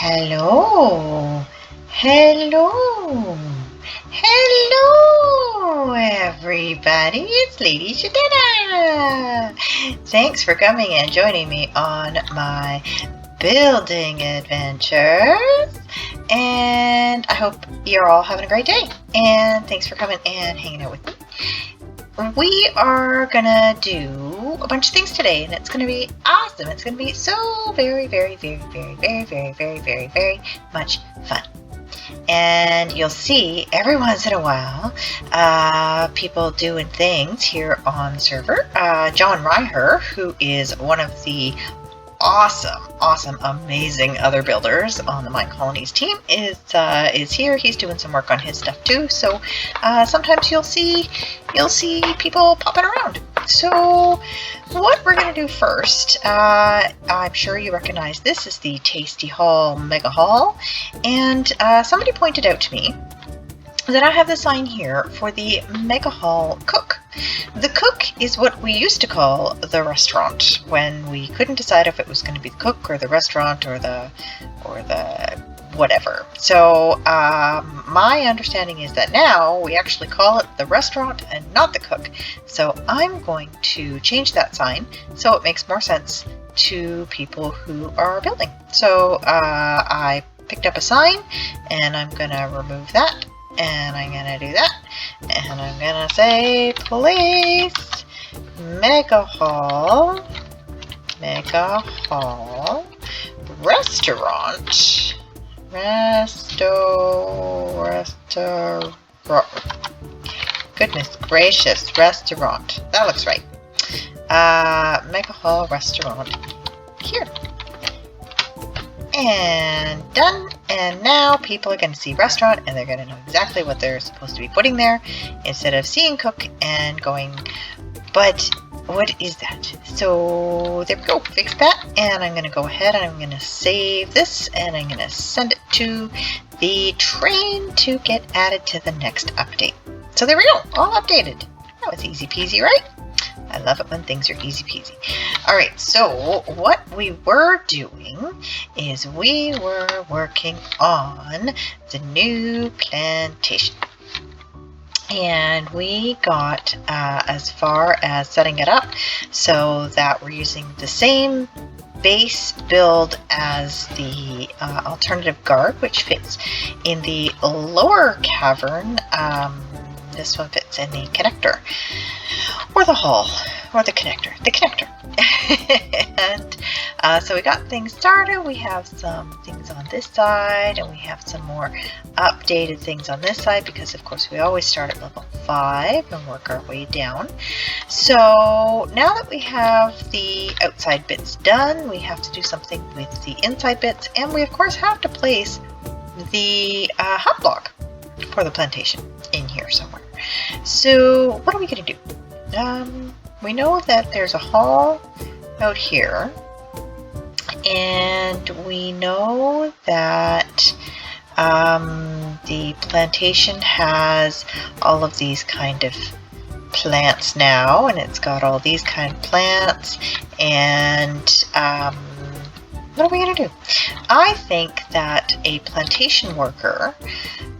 Hello, hello, hello, everybody. It's Lady Shadena. Thanks for coming and joining me on my building adventures. And I hope you're all having a great day. And thanks for coming and hanging out with me. We are gonna do a bunch of things today, and it's gonna be awesome. It's gonna be so very much fun. And you'll see every once in a while people doing things here on the server. John Reiher, who is one of the awesome, amazing other builders on the Minecolonies team, is here. He's doing some work on his stuff too. So sometimes you'll see people popping around. So what we're gonna do first, I'm sure you recognize this is the Tasty Hall Mega Hall, and somebody pointed out to me that I have the sign here for the Mega Hall Cook. The Cook is what we used to call the restaurant when we couldn't decide if it was going to be the Cook or the restaurant or the whatever. So my understanding is that now we actually call it the restaurant and not the Cook. So I'm going to change that sign so it makes more sense to people who are building. So I picked up a sign and I'm going to remove that. And I'm gonna do that, and I'm gonna say place Mega Hall restaurant goodness gracious, restaurant, that looks right. Mega Hall restaurant here. And done. And now people are going to see restaurant and they're going to know exactly what they're supposed to be putting there instead of seeing Cook and going, but what is that? So there we go, fix that. And I'm going to go ahead and I'm going to save this and I'm going to send it to the train to get added to the next update. So there we go, all updated. That was easy peasy, right? I love it when things are easy peasy. Alright, so what we were doing is we were working on the new plantation. And we got as far as setting it up so that we're using the same base build as the alternative guard, which fits in the lower cavern. This one fits in the connector, or the hall, or the connector, and so we got things started. We have some things on this side, and we have some more updated things on this side, because of course we always start at level 5 and work our way down. So now that we have the outside bits done, we have to do something with the inside bits, and we of course have to place the hub block for the plantation in here somewhere. So what are we going to do? We know that there's a hall out here, and we know that the plantation has all of these kind of plants now, and it's got all these kind of plants, and what are we going to do? I think that a plantation worker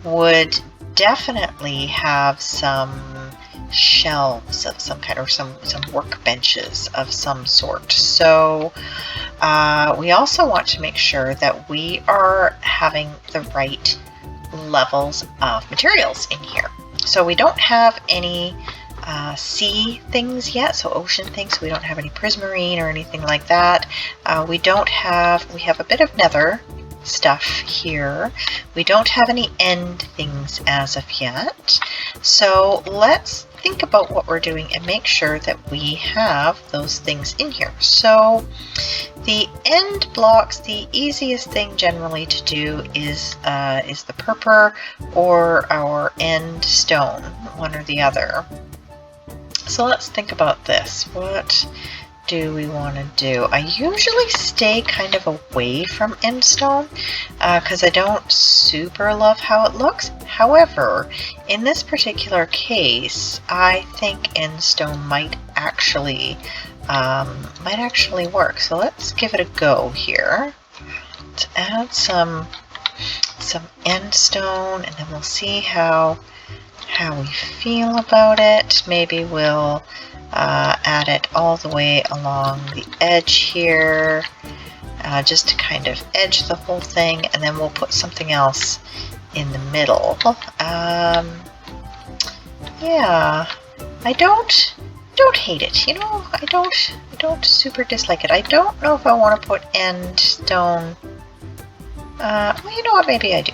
would definitely have some shelves of some kind, or some workbenches of some sort. So we also want to make sure that we are having the right levels of materials in here. So we don't have any sea things yet, so ocean things. So we don't have any prismarine or anything like that. We have a bit of nether stuff here. We don't have any end things as of yet. So let's think about what we're doing and make sure that we have those things in here. So the end blocks, the easiest thing generally to do is the purpur or our end stone, one or the other. So let's think about this. What do we want to do? I usually stay kind of away from endstone because I don't super love how it looks. However, in this particular case, I think endstone might actually work. So let's give it a go here. Let's add some end stone, and then we'll see how we feel about it. Maybe we'll add it all the way along the edge here, just to kind of edge the whole thing, and then we'll put something else in the middle. Yeah, I don't hate it, you know. I don't super dislike it. I don't know if I want to put end stone. Well, you know what, maybe I do.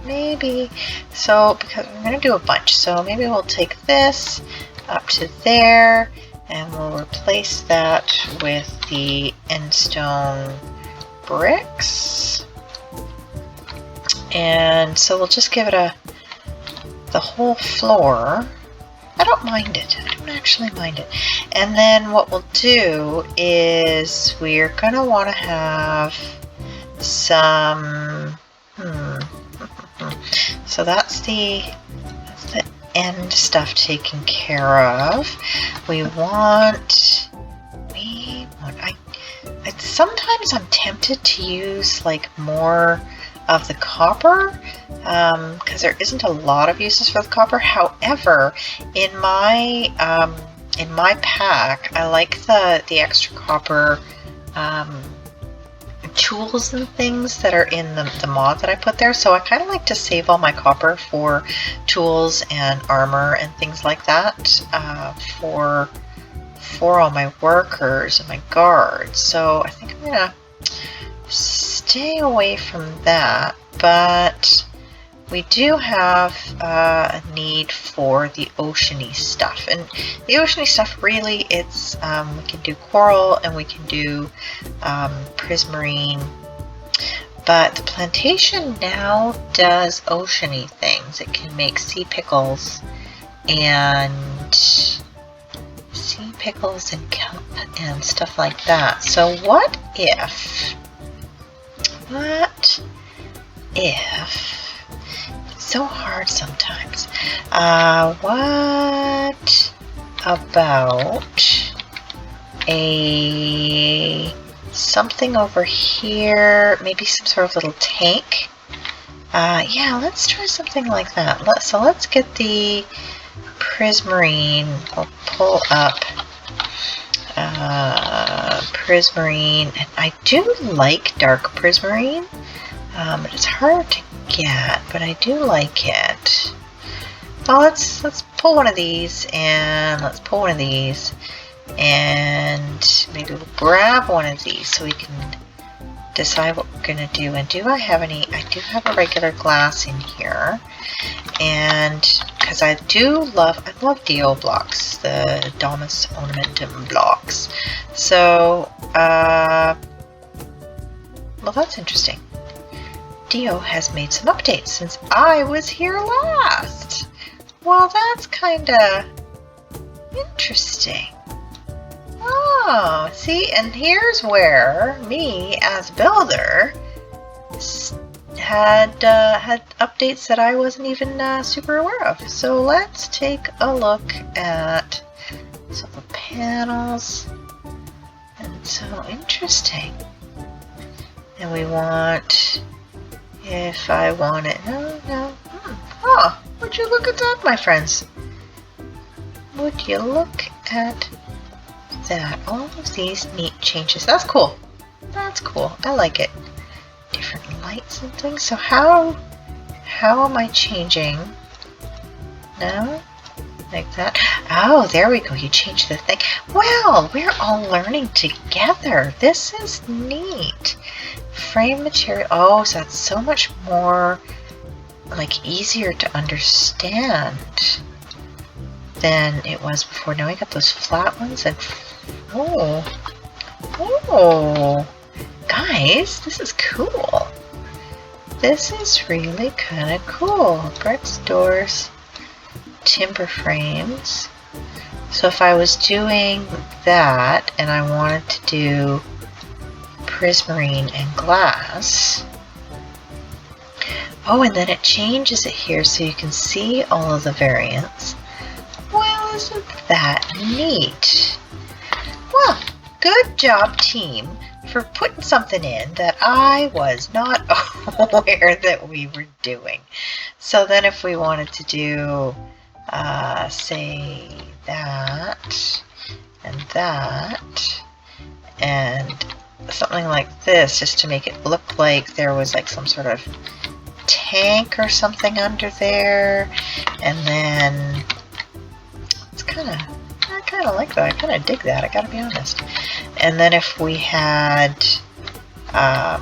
Maybe. So, because we're going to do a bunch, so maybe we'll take this up to there, and we'll replace that with the end stone bricks. And so we'll just give it the whole floor. I don't mind it. I don't actually mind it. And then what we'll do is we're going to want to have some... So that's the end stuff taken care of. Sometimes I'm tempted to use like more of the copper, because there isn't a lot of uses for the copper. However, in my pack, I like the extra copper tools and things that are in the mod that I put there. So I kind of like to save all my copper for tools and armor and things like that, for all my workers and my guards. So I think I'm gonna stay away from that, but we do have a need for the oceany stuff. And the oceany stuff, really, it's we can do coral and we can do prismarine, but the plantation now does oceany things. It can make sea pickles and kelp and stuff like that. So what if it's so hard sometimes. What about something over here? Maybe some sort of little tank. Yeah, let's try something like that. So let's get the prismarine. I'll pull up prismarine, and I do like dark prismarine, but it's hard to get, but I do like it. Well, let's pull one of these, and let's pull one of these, and maybe we'll grab one of these so we can decide what we're gonna do. And do I have any? I do have a regular glass in here, and because I love DO blocks, the Domus Ornamentum blocks. So, well, that's interesting. DO has made some updates since I was here last. Well, that's kinda interesting. Oh, see, and here's where me as builder had updates that I wasn't even super aware of. So let's take a look at some of the panels. And so interesting. And we want, if I want it, no. Oh, would you look at that, my friends? Would you look at that? All of these neat changes. That's cool. That's cool. I like it. Different lights and things. So how am I changing? No? Like that? Oh, there we go. You change the thing. Well, we're all learning together. This is neat. Frame material. Oh, so that's so much more like easier to understand than it was before. Now we got those flat ones and oh, guys, this is cool. This is really kind of cool. Bricks, doors, timber frames. So if I was doing that and I wanted to do prismarine and glass, oh, and then it changes it here so you can see all of the variants. Well, isn't that neat? Well, good job, team, for for putting something in that I was not aware that we were doing. So then if we wanted to do, say, that, and something like this, just to make it look like there was like some sort of tank or something under there, and then it's I kind of like that. I kind of dig that, I gotta be honest. And then if we had a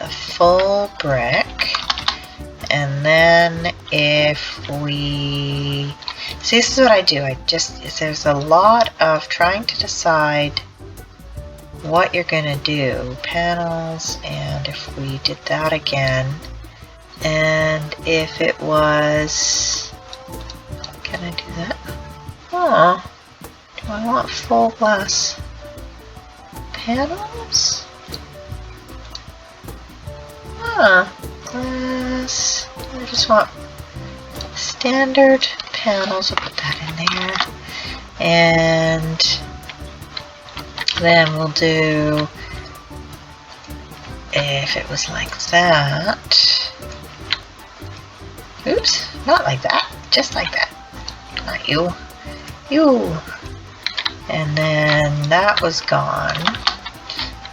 full brick, and then if we see, this is what I do. There's a lot of trying to decide what you're gonna do. Panels, and if we did that again, and if it was, can I do that? Oh, do I want full glass panels? Glass, I just want standard panels. We'll put that in there, and then we'll do, if it was like that, oops, not like that, just like that, not you, and then that was gone,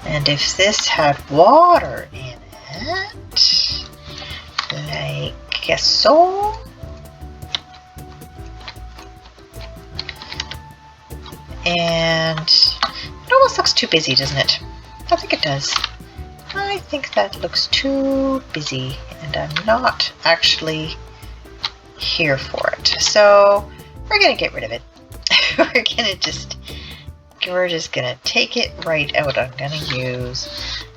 and if this had water in it, like so, and it almost looks too busy, doesn't it? I think it does. I think that looks too busy, and I'm not actually here for it. So we're gonna get rid of it. We're just gonna take it right out. I'm gonna use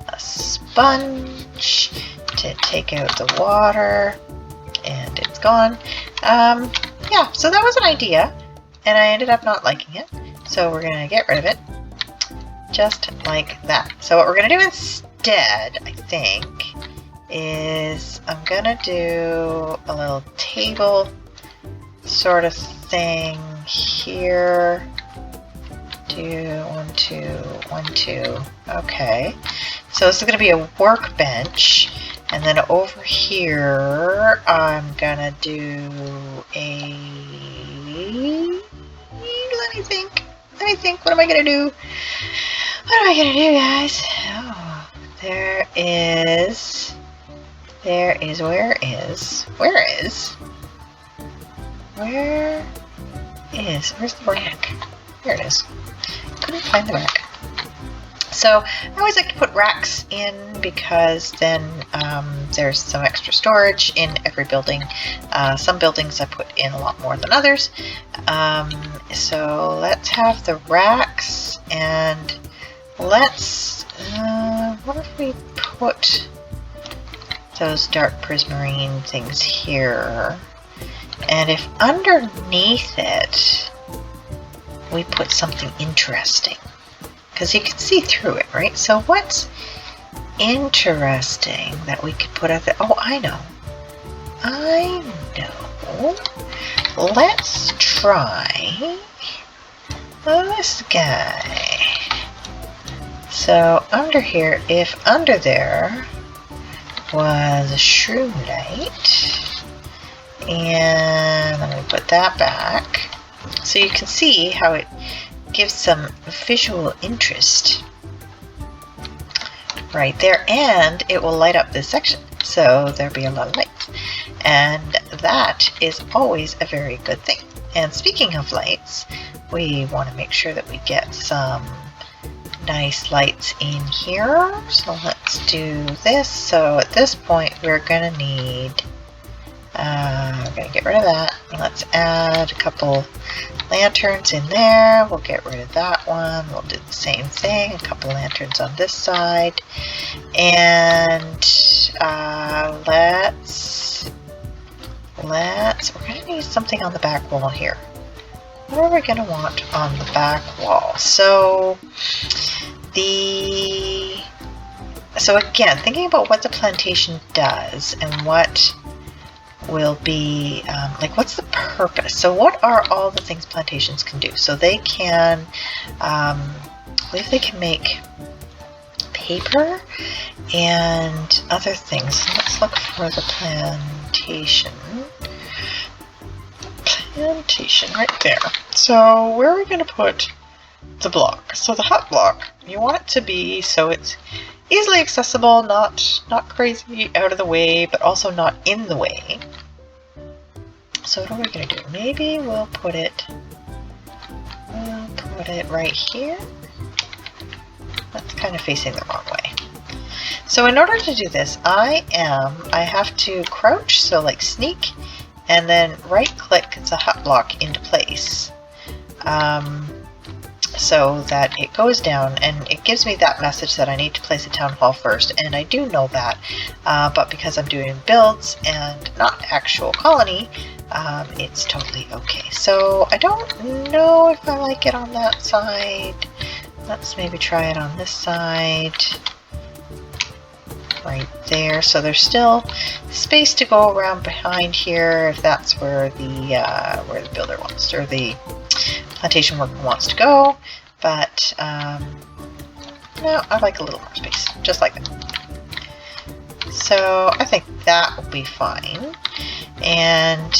a sponge to take out the water, and it's gone. Yeah, so that was an idea, and I ended up not liking it. So we're gonna get rid of it, just like that. So what we're gonna do instead, I think, is I'm gonna do a little table sort of thing here. Do 1, 2, 1, 2. Okay. So this is gonna be a workbench, and then over here I'm gonna do a. Let me think. What am I gonna do? What am I gonna do, guys? Oh, where's the rack? There it is. Couldn't find the rack. So I always like to put racks in, because then there's some extra storage in every building. Some buildings I put in a lot more than others. So let's have the racks, and let's, what if we put those dark prismarine things here, and if underneath it we put something interesting, because you can see through it, right? So what's interesting that we could put out there? Oh, I know. Let's try this guy. So under here, if under there was a shroom light, and let me put that back, so you can see how it gives some visual interest right there, and it will light up this section, so there'll be a lot of lights, and that is always a very good thing. And speaking of lights, we want to make sure that we get some nice lights in here, so let's do this. So at this point we're going to need, we're going to get rid of that. Let's add a couple lanterns in there. We'll get rid of that one. We'll do the same thing, a couple lanterns on this side, and we're going to need something on the back wall here. What are we going to want on the back wall? So again, thinking about what the plantation does and what will be, like, what's the purpose? So what are all the things plantations can do? So they can, I believe they can make paper and other things. Let's look for the plantation. Plantation, right there. So where are we going to put the block? So the hut block, you want it to be so it's easily accessible, not crazy out of the way, but also not in the way. So what are we going to do? Maybe we'll put it right here. That's kind of facing the wrong way. So in order to do this, I have to crouch, so like sneak, and then right click the hut block into place. So that it goes down and it gives me that message that I need to place a town hall first, and I do know that, but because I'm doing builds and not actual colony, it's totally okay. So I don't know if I like it on that side. Let's maybe try it on this side. Right there. So there's still space to go around behind here if that's where the builder wants to, or the plantation worker wants to go. But no, I like a little more space, just like that. So I think that will be fine. And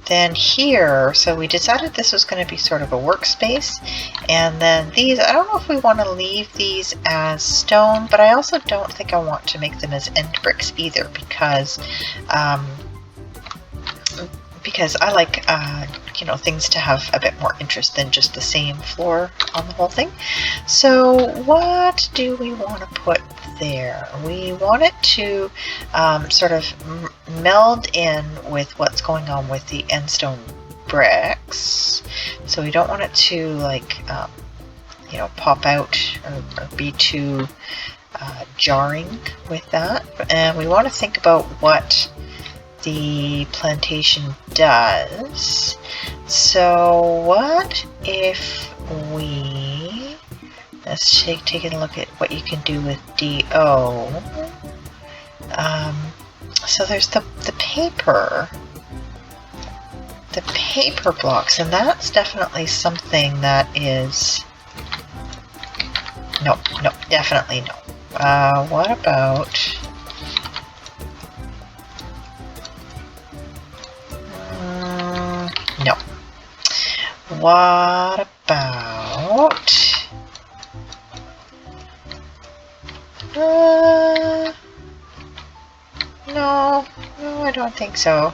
then here, so we decided this was going to be sort of a workspace, and then these, I don't know if we want to leave these as stone, but I also don't think I want to make them as end bricks either, because I like you know, things to have a bit more interest than just the same floor on the whole thing. So what do we want to put there? We want it to sort of meld in with what's going on with the end stone bricks. So we don't want it to like you know, pop out or be too jarring with that. And we want to think about what the plantation does. So what if we, let's take a look at what you can do with DO. So there's the paper blocks, and that's definitely something that is, no, definitely no. What about, no. What about, no, I don't think so.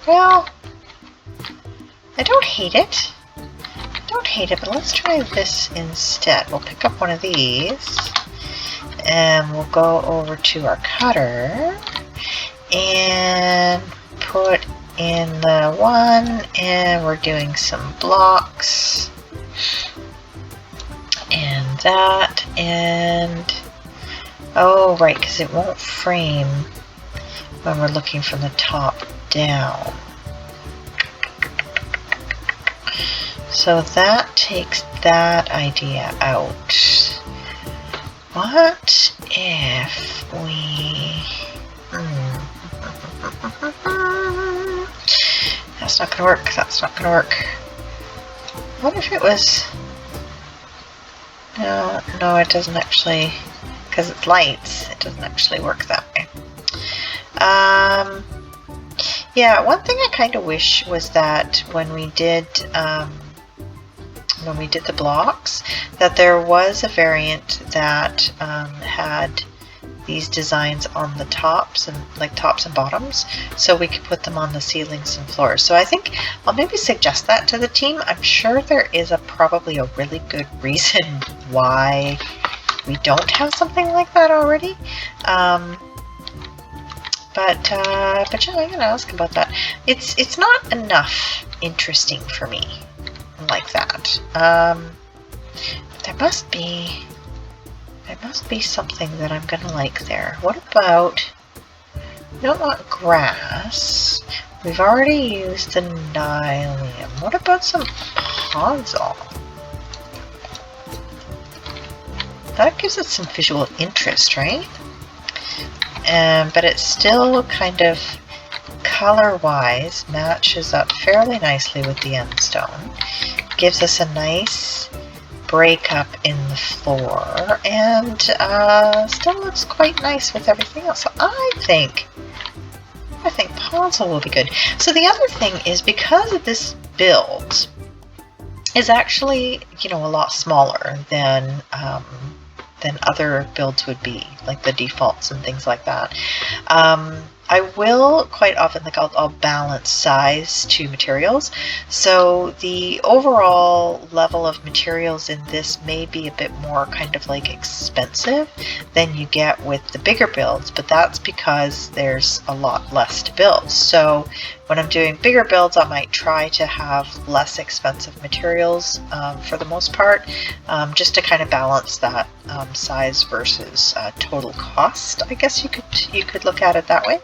Well, I don't hate it, but let's try this instead. We'll pick up one of these, and we'll go over to our cutter, and put in the one, and we're doing some blocks, and that, and, oh right, because it won't frame when we're looking from the top down. So that takes that idea out. What if we... That's not gonna work, that's not gonna work. What if it was... No, it doesn't actually, because it's lights, it doesn't actually work that way. Yeah, one thing I kind of wish was that when we did the blocks, that there was a variant that had these designs on the tops, and like tops and bottoms, so we could put them on the ceilings and floors. So I think I'll maybe suggest that to the team. I'm sure there is probably a really good reason why we don't have something like that already. But yeah, I'm gonna ask about that. It's not enough interesting for me like that. But there must be something that I'm gonna like there. What about, we don't want grass. We've already used the nylium. What about some ponzol? That gives it some visual interest, right? But it's still kind of color-wise matches up fairly nicely with the end stone. Gives us a nice break up in the floor, and still looks quite nice with everything else. So I think Ponzel will be good. So the other thing is, because of this build is actually, you know, a lot smaller than other builds would be, like the defaults and things like that. I will quite often, like I'll balance size to materials. So the overall level of materials in this may be a bit more kind of like expensive than you get with the bigger builds, but that's because there's a lot less to build. So when I'm doing bigger builds, I might try to have less expensive materials for the most part, just to kind of balance that size versus total cost. I guess you could look at it that way.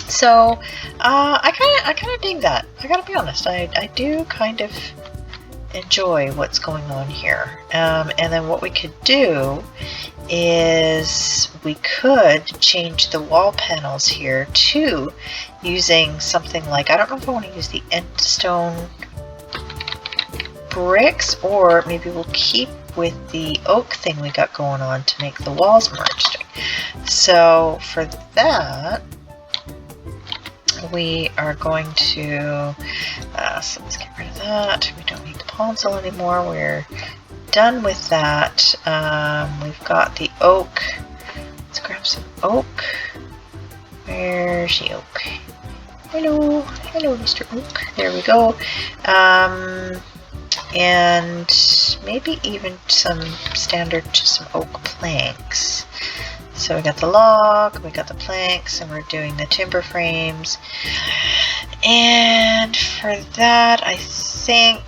So I kind of dig that. I gotta be honest. I do kind of enjoy what's going on here. And then what we could do is we could change the wall panels here to using something like, I don't know if I want to use the endstone bricks, or maybe we'll keep with the oak thing we got going on to make the walls more interesting. So for that, we are going to, so let's get rid of that. We don't need the Ponzel anymore. We're done with that. We've got the oak. Let's grab some oak. Where's the oak? Hello, hello, Mr. Oak. There we go. And maybe even some oak planks. So we got the log, we got the planks, and we're doing the timber frames. And for that, I think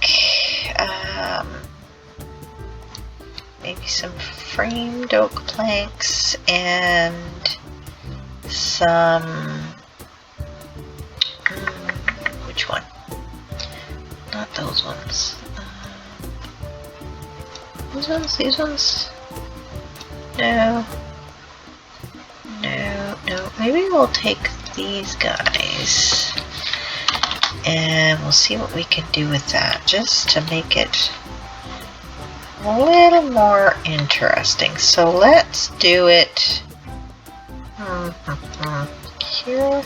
maybe some framed oak planks and some, which one? Not those ones. These ones? These ones? No. No. Maybe we'll take these guys and we'll see what we can do with that, just to make it a little more interesting. So let's do it here,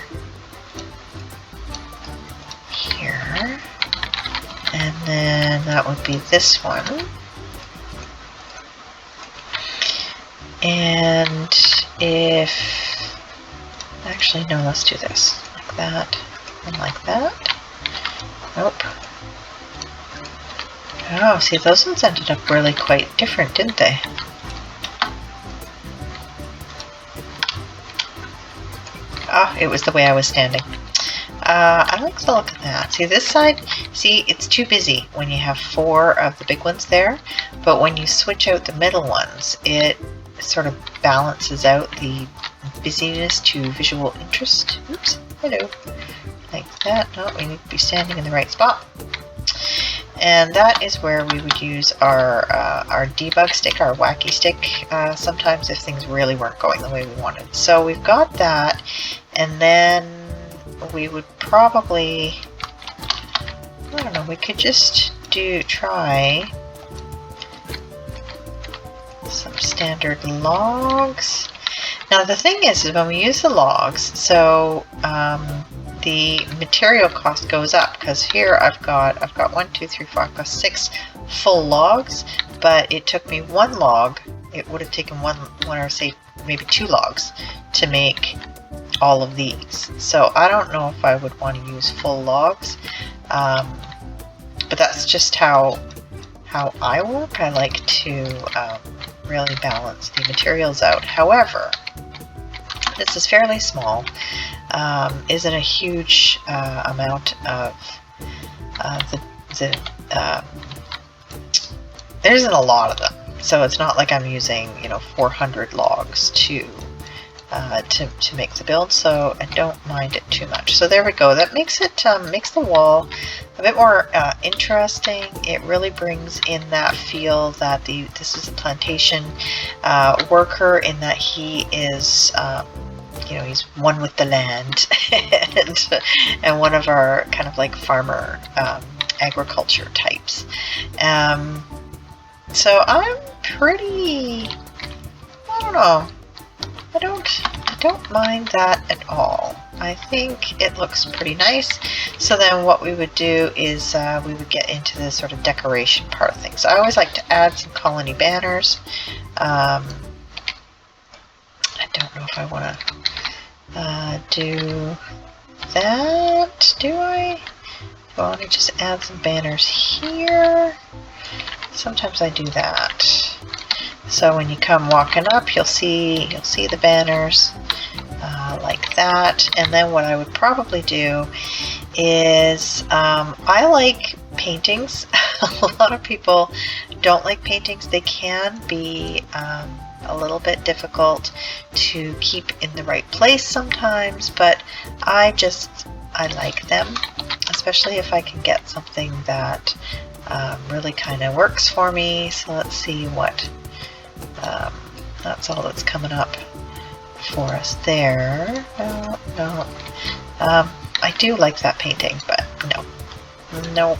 and then that would be this one. And if, actually no, let's do this, like that, and like that. Nope. Oh, see, those ones ended up really quite different, didn't they? Oh, it was the way I was standing. I like the look of that. See, this side, see, it's too busy when you have 4 of the big ones there, but when you switch out the middle ones, it sort of balances out the busyness to visual interest. Oops, hello. Like that. No, we need to be standing in the right spot. And that is where we would use our debug stick, our wacky stick, sometimes if things really weren't going the way we wanted. So we've got that, and then we would probably, I don't know, we could just try some standard logs. Now the thing is when we use the logs, so the material cost goes up, because here I've got 1, 2, 3, 4, I've got 6 full logs, but it took me 1 log. It would have taken one or say maybe 2 logs to make all of these. So I don't know if I would want to use full logs, but that's just how I work. I like to really balance the materials out. However, this is fairly small. Isn't a huge amount of there isn't a lot of them, so it's not like I'm using 400 logs to make the build, so I don't mind it too much. So there we go. That makes it makes the wall a bit more interesting. It really brings in that feel that this is a plantation worker, in that he is he's one with the land and one of our kind of like farmer agriculture types. So I'm pretty, I don't know, I don't mind that at all. I think it looks pretty nice. So then what we would do is we would get into the sort of decoration part of things. I always like to add some colony banners. I don't know if I want to do that, do I? Do I want to just add some banners here? Sometimes I do that. So when you come walking up, you'll see the banners like that. And then what I would probably do is I like paintings. A lot of people don't like paintings. They can be a little bit difficult to keep in the right place sometimes, but I like them, especially if I can get something that really kind of works for me. So let's see what that's all that's coming up for us there. No. I do like that painting, but no.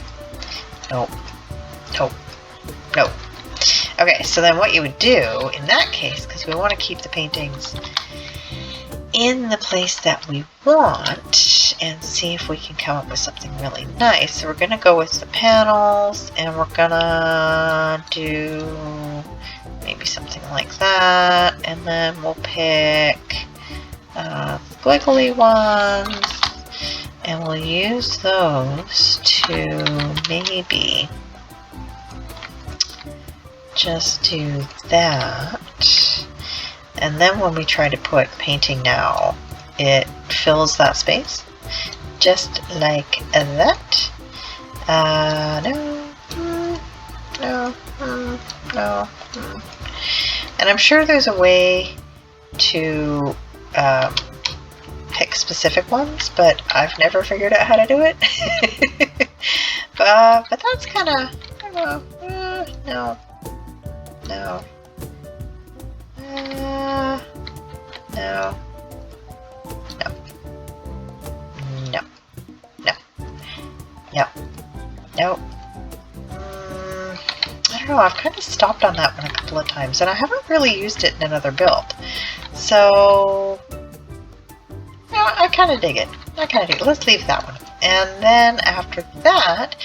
Okay, so then what you would do in that case, because we want to keep the paintings in the place that we want and see if we can come up with something really nice. So we're going to go with the panels, and we're going to do maybe something like that, and then we'll pick squiggly ones, and we'll use those to maybe just do that. And then when we try to put painting now, it fills that space just like that. No. And I'm sure there's a way to pick specific ones, but I've never figured out how to do it. but that's kind of, I don't know, no. I don't know, I've kind of stopped on that one a couple of times, and I haven't really used it in another build. So, I kind of dig it. Let's leave that one. And then after that,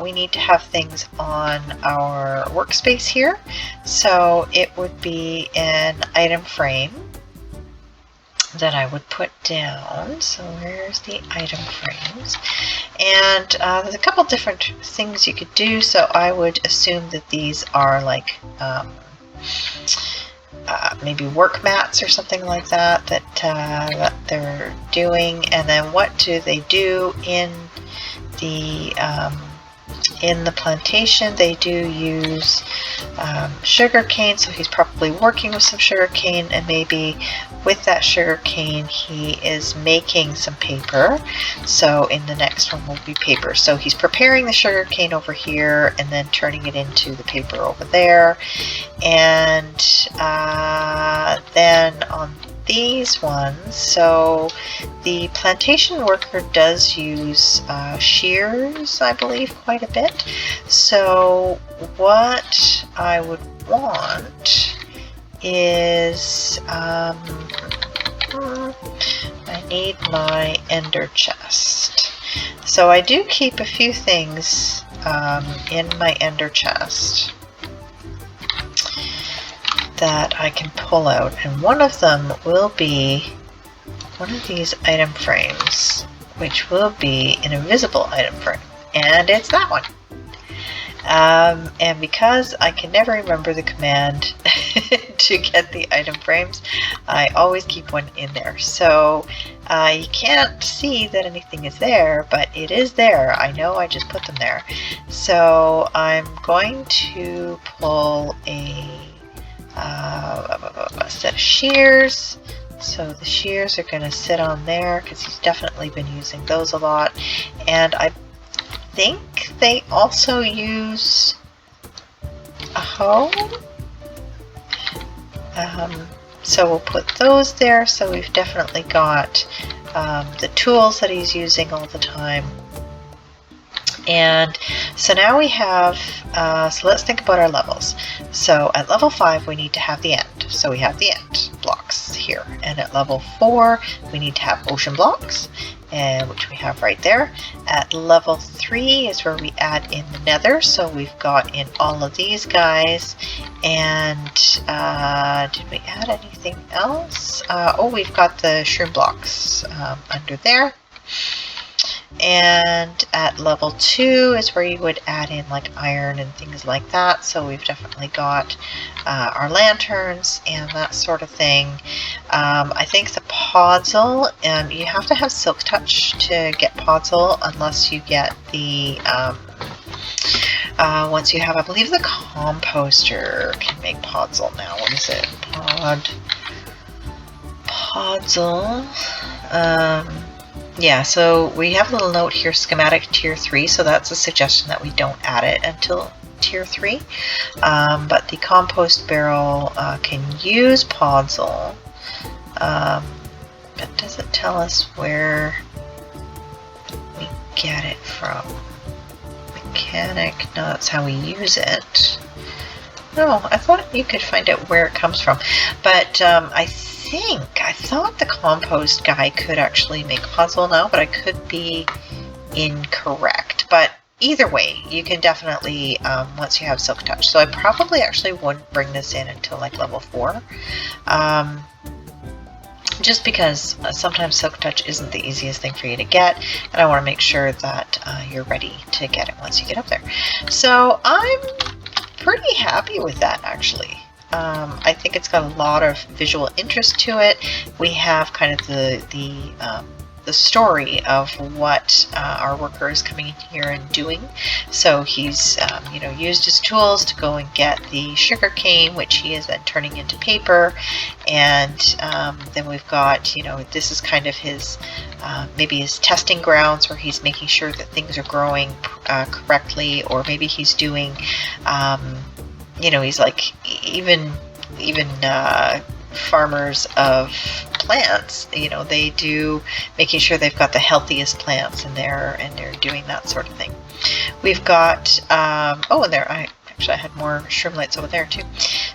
we need to have things on our workspace here. So it would be an item frame that I would put down. So where's the item frames? And there's a couple different things you could do. So I would assume that these are like maybe work mats or something like that that they're doing. And then what do they do in the plantation? They do use sugar cane, so he's probably working with some sugar cane, and maybe with that sugar cane he is making some paper. So in the next one will be paper. So he's preparing the sugar cane over here and then turning it into the paper over there. And then on these ones, so the plantation worker does use shears, I believe, quite a bit. So what I would want is I need my ender chest. So I do keep a few things in my ender chest that I can pull out, and one of them will be one of these item frames, which will be an invisible item frame, and it's that one. And because I can never remember the command to get the item frames, I always keep one in there. So you can't see that anything is there, but it is there. I know I just put them there. So I'm going to pull a set of shears. So the shears are going to sit on there because he's definitely been using those a lot. And I think they also use a hoe. So we'll put those there. So we've definitely got the tools that he's using all the time. And so now we have, so let's think about our levels. So at level 5 we need to have the end. So we have the end blocks here. And at level 4 we need to have ocean blocks, which we have right there. At level 3 is where we add in the nether. So we've got in all of these guys. And did we add anything else? Oh, we've got the shroom blocks under there. And at level 2 is where you would add in like iron and things like that. So we've definitely got our lanterns and that sort of thing. I think the podzol, you have to have silk touch to get podzol unless you get the, once you have, I believe the composter can make podzol now. What is it? Podzol. Yeah, so we have a little note here, schematic tier 3, so that's a suggestion that we don't add it until tier 3. But the compost barrel can use podzol, but does it tell us where we get it from? Mechanic, no, that's how we use it. No, I thought you could find out where it comes from, but I thought the compost guy could actually make podzol now, but I could be incorrect. But either way, you can definitely, once you have silk touch. So I probably actually wouldn't bring this in until like level 4. Just because sometimes silk touch isn't the easiest thing for you to get, and I want to make sure that you're ready to get it once you get up there. So I'm pretty happy with that, actually. I think it's got a lot of visual interest to it. We have kind of the story of what our worker is coming in here and doing. So he's you know, used his tools to go and get the sugar cane, which he is then turning into paper. And then we've got, you know, this is kind of his maybe his testing grounds where he's making sure that things are growing correctly, or maybe he's doing you know, he's like even farmers of plants, you know, they do making sure they've got the healthiest plants in there, and they're doing that sort of thing. We've got oh, and there I had more shroom lights over there too.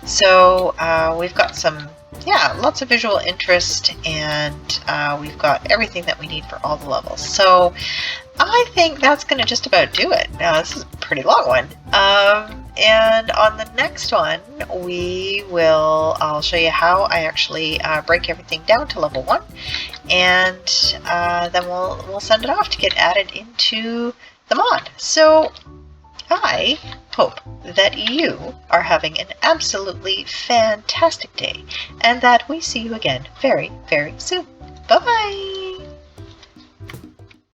So we've got some, yeah, lots of visual interest, and we've got everything that we need for all the levels. So I think that's going to just about do it. Now, this is a pretty long one. And on the next one, I'll show you how I actually break everything down to level 1, and then we'll send it off to get added into the mod. So I hope that you are having an absolutely fantastic day, and that we see you again very, very soon. Bye-bye!